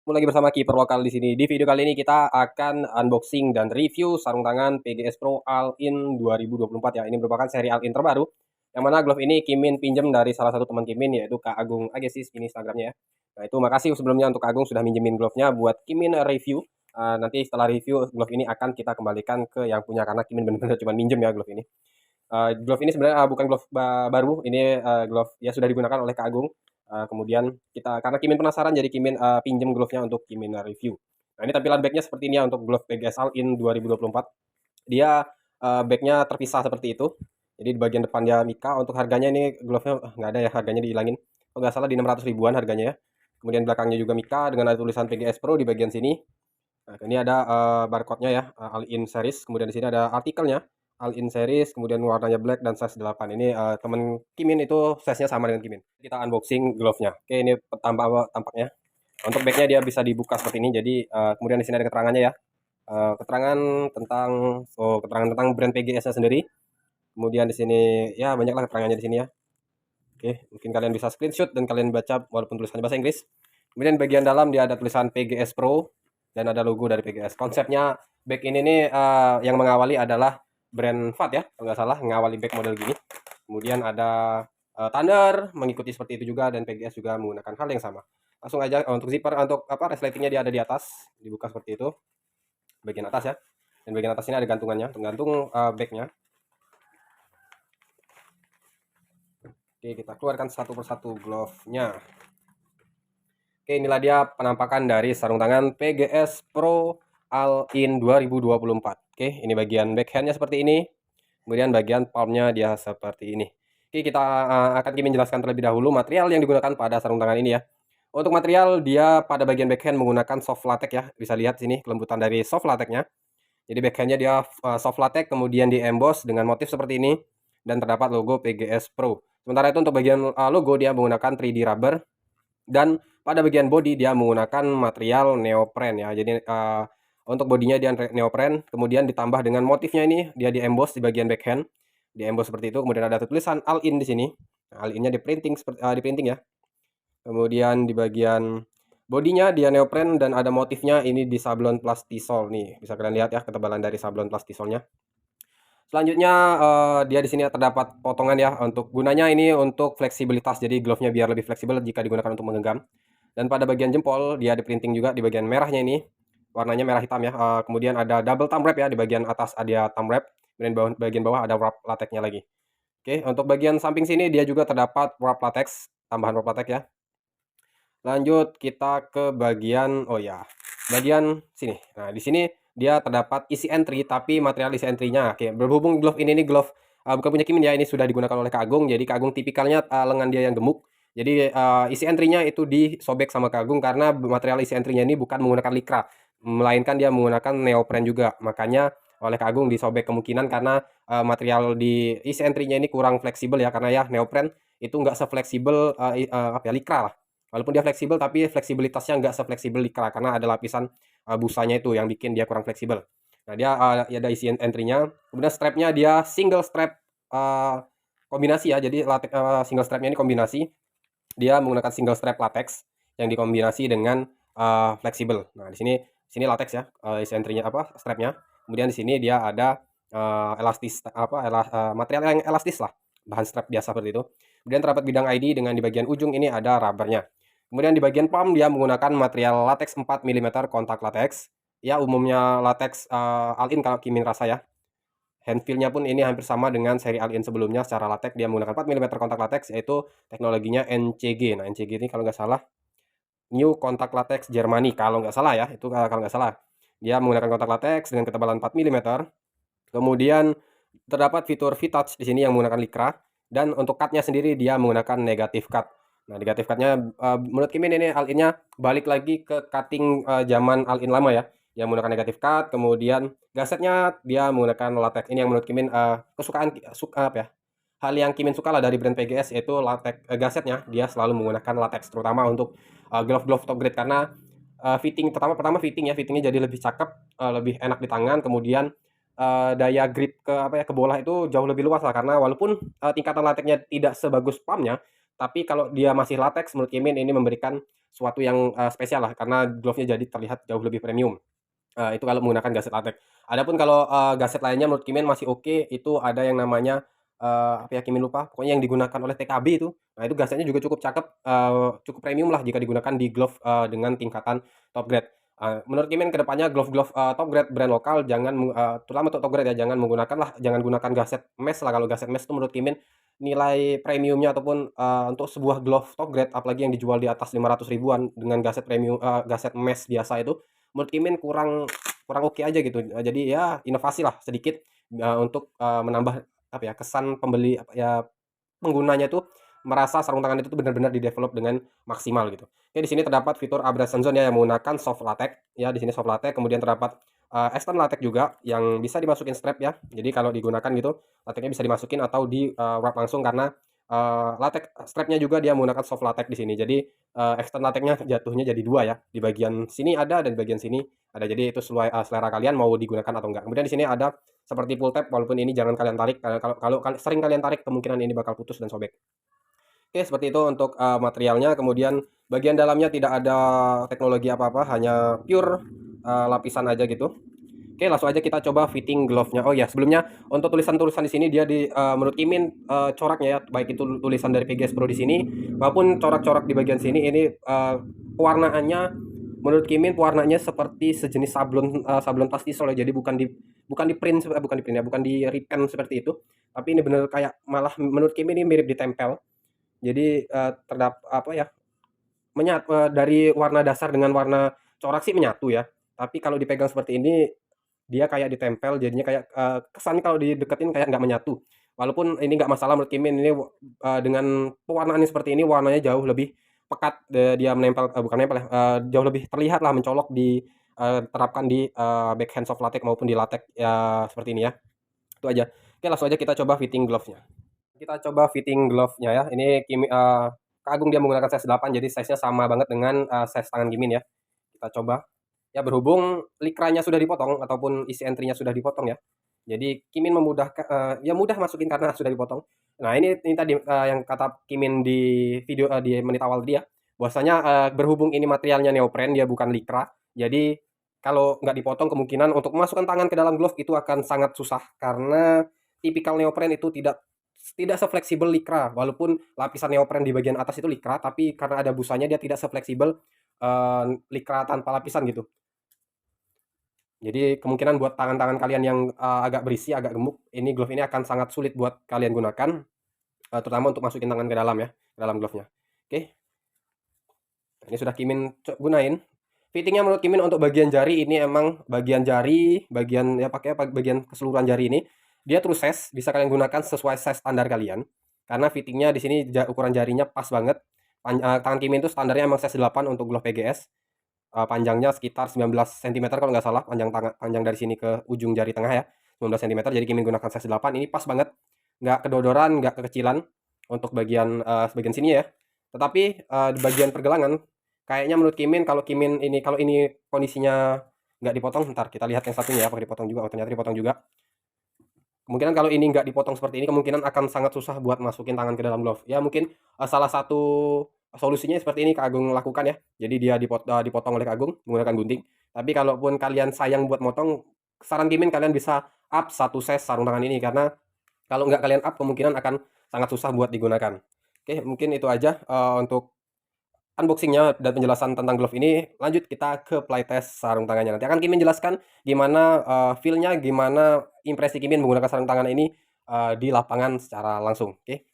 Ketemu lagi bersama kiper lokal di sini. Di video kali ini kita akan unboxing dan review sarung tangan PGS Pro All-in 2024 ya. Ini merupakan seri All-in terbaru. Yang mana glove ini Kimin pinjam dari salah satu teman Kimin yaitu Kak Agung Agesis, ini Instagramnya ya. Nah itu makasih sebelumnya untuk Kak Agung sudah minjemin glove-nya buat Kimin review. Nanti setelah review glove ini akan kita kembalikan ke yang punya karena Kimin benar-benar cuma minjem ya glove ini. Glove ini sebenarnya bukan glove baru, ini glove ya sudah digunakan oleh Kak Agung. Kemudian kita karena Kimin penasaran jadi Kimin pinjem glove-nya untuk Kimin review. Nah ini tampilan back-nya seperti ini ya untuk glove PGS All-in 2024. Dia back-nya terpisah seperti itu. Jadi di bagian depan dia Mika. Untuk harganya ini glove-nya nggak ada ya, harganya dihilangin. Kalau nggak salah di 600 ribuan harganya ya. Kemudian belakangnya juga Mika dengan ada tulisan PGS Pro di bagian sini. Nah, ini ada barcode-nya ya, All-in series. Kemudian di sini ada artikelnya, All-in series, kemudian warnanya black dan size 8. Ini temen Kimin itu size-nya sama dengan Kimin. Kita unboxing glove-nya. Oke, ini tampaknya. Untuk back-nya dia bisa dibuka seperti ini. Jadi kemudian di sini ada keterangannya ya. Keterangan tentang brand PGS-nya sendiri. Kemudian di sini ya banyaklah keterangannya di sini ya. Oke, mungkin kalian bisa screenshot dan kalian baca walaupun tulisannya bahasa Inggris. Kemudian bagian dalam dia ada tulisan PGS Pro dan ada logo dari PGS. Konsepnya back ini nih yang mengawali adalah brand FAT ya, kalau nggak salah mengawali back model gini. Kemudian ada Thunder mengikuti seperti itu juga dan PGS juga menggunakan hal yang sama. Langsung aja untuk zipper untuk resletingnya dia ada di atas, dibuka seperti itu. Bagian atas ya. Dan bagian atas ini ada gantungannya, tergantung backnya. Oke, kita keluarkan satu persatu glove-nya. Oke, inilah dia penampakan dari sarung tangan PGS Pro All-in 2024. Oke, ini bagian backhand-nya seperti ini. Kemudian bagian palm-nya dia seperti ini. Oke, kita akan menjelaskan terlebih dahulu material yang digunakan pada sarung tangan ini ya. Untuk material dia pada bagian backhand menggunakan soft latex ya. Bisa lihat sini kelembutan dari soft latex-nya. Jadi backhand-nya dia soft latex, kemudian di emboss dengan motif seperti ini. Dan terdapat logo PGS Pro. Sementara itu untuk bagian logo dia menggunakan 3D rubber. Dan pada bagian body dia menggunakan material neopren ya. Jadi untuk bodinya dia neopren, kemudian ditambah dengan motifnya ini dia di emboss di bagian backhand, di emboss seperti itu. Kemudian ada tulisan All-in di sini. Nah, All-in-nya di printing seperti di printing ya. Kemudian di bagian bodinya dia neopren dan ada motifnya ini di sablon plastisol nih. Bisa kalian lihat ya ketebalan dari sablon plastisolnya. Selanjutnya dia di sini terdapat potongan ya untuk gunanya ini untuk fleksibilitas. Jadi glove-nya biar lebih fleksibel jika digunakan untuk menggenggam. Dan pada bagian jempol dia di printing juga di bagian merahnya ini. Warnanya merah hitam ya. Kemudian ada double thumb wrap ya, di bagian atas ada thumb wrap, kemudian bagian bawah ada wrap latexnya lagi. Oke, untuk bagian samping sini dia juga terdapat wrap latex, tambahan wrap latex ya. Lanjut kita ke bagian bagian sini. Nah, di sini dia terdapat isi entry tapi material isi entry-nya. Oke, berhubung glove ini nih glove bukan punya Kimin ya, ini sudah digunakan oleh Kak Agung. Jadi Kak Agung tipikalnya lengan dia yang gemuk. Jadi isi entry-nya itu disobek sama Kak Agung karena material isi entry-nya ini bukan menggunakan likra, melainkan dia menggunakan neopren juga. Makanya oleh Kak Agung disobek kemungkinan karena material di isi entry-nya ini kurang fleksibel ya, karena ya neopren itu nggak sefleksibel likra lah. Walaupun dia fleksibel tapi fleksibilitasnya nggak sefleksibel likra karena ada lapisan busanya itu yang bikin dia kurang fleksibel. Nah, dia ada isi entry-nya. Kemudian strap-nya dia single strap kombinasi ya. Jadi single strap-nya ini kombinasi. Dia menggunakan single strap latex yang dikombinasi dengan fleksibel. Nah, di sini latex ya, isi entry-nya strap-nya. Kemudian di sini dia ada material yang elastis lah, bahan strap biasa seperti itu. Kemudian terdapat bidang ID dengan di bagian ujung ini ada rubbernya. Kemudian di bagian palm dia menggunakan material latex 4 mm kontak latex. Ya umumnya latex All-in kalau Kimin rasa ya. Hand feel-nya pun ini hampir sama dengan seri All-in sebelumnya, secara latex dia menggunakan 4 mm kontak latex yaitu teknologinya NCG. Nah, NCG ini kalau nggak salah New Contact Latex Germany kalau nggak salah ya, itu kalau nggak salah. Dia menggunakan kontak latex dengan ketebalan 4 mm. Kemudian terdapat fitur V-Touch di sini yang menggunakan likra dan untuk cut-nya sendiri dia menggunakan negatif cut. Nah, negatif cut-nya menurut Kimin ini All-in-nya balik lagi ke cutting zaman All-in lama ya, yang menggunakan negatif cut. Kemudian gasetnya dia menggunakan latex. Ini yang menurut Kimin hal yang Kimin suka lah dari brand PGS yaitu latex gasetnya dia selalu menggunakan latex terutama untuk glove-glove top grade karena pertama fitting ya, fittingnya jadi lebih cakep, lebih enak di tangan. Kemudian daya grip ke bola itu jauh lebih luas lah karena walaupun tingkatan latexnya tidak sebagus palmnya, Tapi kalau dia masih latex, menurut Kimin ini memberikan suatu yang spesial lah, karena glove-nya jadi terlihat jauh lebih premium. Itu kalau menggunakan gasket latex. Adapun kalau gasket lainnya menurut Kimin masih oke, itu ada yang namanya apa ya, Kimin lupa, pokoknya yang digunakan oleh TKB itu. Nah, itu gasketnya juga cukup cakep, cukup premium lah jika digunakan di glove dengan tingkatan top grade. Menurut Kimin kedepannya glove-glove top grade brand lokal jangan terutama untuk top grade ya, jangan gunakan gasket mesh lah. Kalau gasket mesh itu menurut Kimin nilai premiumnya ataupun untuk sebuah glove top grade, apalagi yang dijual di atas 500 ribuan dengan gasket premium, gasket mesh biasa itu, menurut Kimin kurang kurang oke aja gitu. Jadi ya inovasi lah sedikit untuk menambah apa ya, kesan pembeli apa ya, penggunanya tuh merasa sarung tangan itu tuh benar-benar di-develop dengan maksimal gitu. Oke, di sini terdapat fitur abrasion zone ya yang menggunakan soft latex ya, di sini soft latex, kemudian terdapat extend latex juga yang bisa dimasukin strap ya. Jadi kalau digunakan gitu, latexnya bisa dimasukin atau di wrap langsung, karena latex strapnya juga dia menggunakan soft latex di sini. Jadi extend latexnya jatuhnya jadi dua ya. Di bagian sini ada dan di bagian sini ada. Jadi itu sesuai selera kalian mau digunakan atau enggak. Kemudian di sini ada seperti pull tab, walaupun ini jangan kalian tarik, kalau sering kalian tarik kemungkinan ini bakal putus dan sobek. Oke, seperti itu untuk materialnya. Kemudian bagian dalamnya tidak ada teknologi apa-apa, hanya pure lapisan aja gitu. Oke, langsung aja kita coba fitting glove-nya. Oh ya, sebelumnya untuk tulisan-tulisan di sini dia menurut Kimin coraknya ya, baik itu tulisan dari PGS Pro di sini maupun corak-corak di bagian sini ini pewarnaannya menurut Kimin pewarnanya seperti sejenis sablon plastisol ya. Jadi bukan di print ya, bukan di repaint seperti itu. Tapi ini bener kayak malah menurut Kimin ini mirip ditempel. Jadi apa ya? Dari warna dasar dengan warna corak sih menyatu ya. Tapi kalau dipegang seperti ini dia kayak ditempel, jadinya kayak kesannya kalau dideketin kayak nggak menyatu. Walaupun ini nggak masalah menurut Kimin, ini dengan pewarnaan seperti ini warnanya jauh lebih pekat, dia menempel, bukan nempel ya, jauh lebih terlihat lah mencolok terapkan di backhand soft latex maupun di latex ya seperti ini ya. Itu aja. Oke, langsung aja kita coba fitting glove-nya. Kita coba fitting glove-nya ya. Ini Kak Agung dia menggunakan size 8, jadi size-nya sama banget dengan size tangan Kimin ya. Kita coba. Ya, berhubung likranya sudah dipotong ataupun isi entry-nya sudah dipotong ya. Jadi Kimin memudahkan, ya mudah masukin karena sudah dipotong. Nah, ini tadi yang kata Kimin di video di menit awal tadi ya. Bahwasanya berhubung ini materialnya neopren, dia bukan likra. Jadi kalau nggak dipotong kemungkinan untuk memasukkan tangan ke dalam glove itu akan sangat susah, karena tipikal neopren itu tidak tidak sefleksibel likra. Walaupun lapisan neopren di bagian atas itu likra, tapi karena ada busanya dia tidak sefleksibel likra tanpa lapisan gitu. Jadi kemungkinan buat tangan-tangan kalian yang agak berisi, agak gemuk, ini glove ini akan sangat sulit buat kalian gunakan, terutama untuk masukin tangan ke dalam ya, ke dalam glove-nya. Oke, ini sudah Kimin gunain. Fittingnya menurut Kimin untuk bagian jari ini emang bagian jari, bagian ya pakai bagian keseluruhan jari ini dia true size, bisa kalian gunakan sesuai size standar kalian. Karena fittingnya di sini ukuran jarinya pas banget. Tangan Kimin itu standarnya emang size 8 untuk glove PGS. Panjangnya sekitar 19 cm kalau nggak salah, panjang dari sini ke ujung jari tengah ya, 19 cm. Jadi Kimin gunakan size 8, ini pas banget, nggak kedodoran, nggak kekecilan untuk bagian sini ya. Tetapi di bagian pergelangan kayaknya menurut Kimin, kalau ini kondisinya nggak dipotong, ntar kita lihat yang satunya ya, apakah dipotong juga. Oh, ternyata dipotong juga. Kemungkinan kalau ini nggak dipotong seperti ini, kemungkinan akan sangat susah buat masukin tangan ke dalam glove. Ya mungkin salah satu solusinya seperti ini Kak Agung lakukan ya. Jadi dia dipotong oleh Kak Agung menggunakan gunting. Tapi kalaupun kalian sayang buat motong, saran Kimin kalian bisa up satu size sarung tangan ini, karena kalau nggak kalian up kemungkinan akan sangat susah buat digunakan. Oke, mungkin itu aja untuk unboxingnya dan penjelasan tentang glove ini. Lanjut kita ke playtest sarung tangannya. Nanti akan Kimin jelaskan gimana feel-nya, gimana impresi Kimin menggunakan sarung tangan ini di lapangan secara langsung. Oke.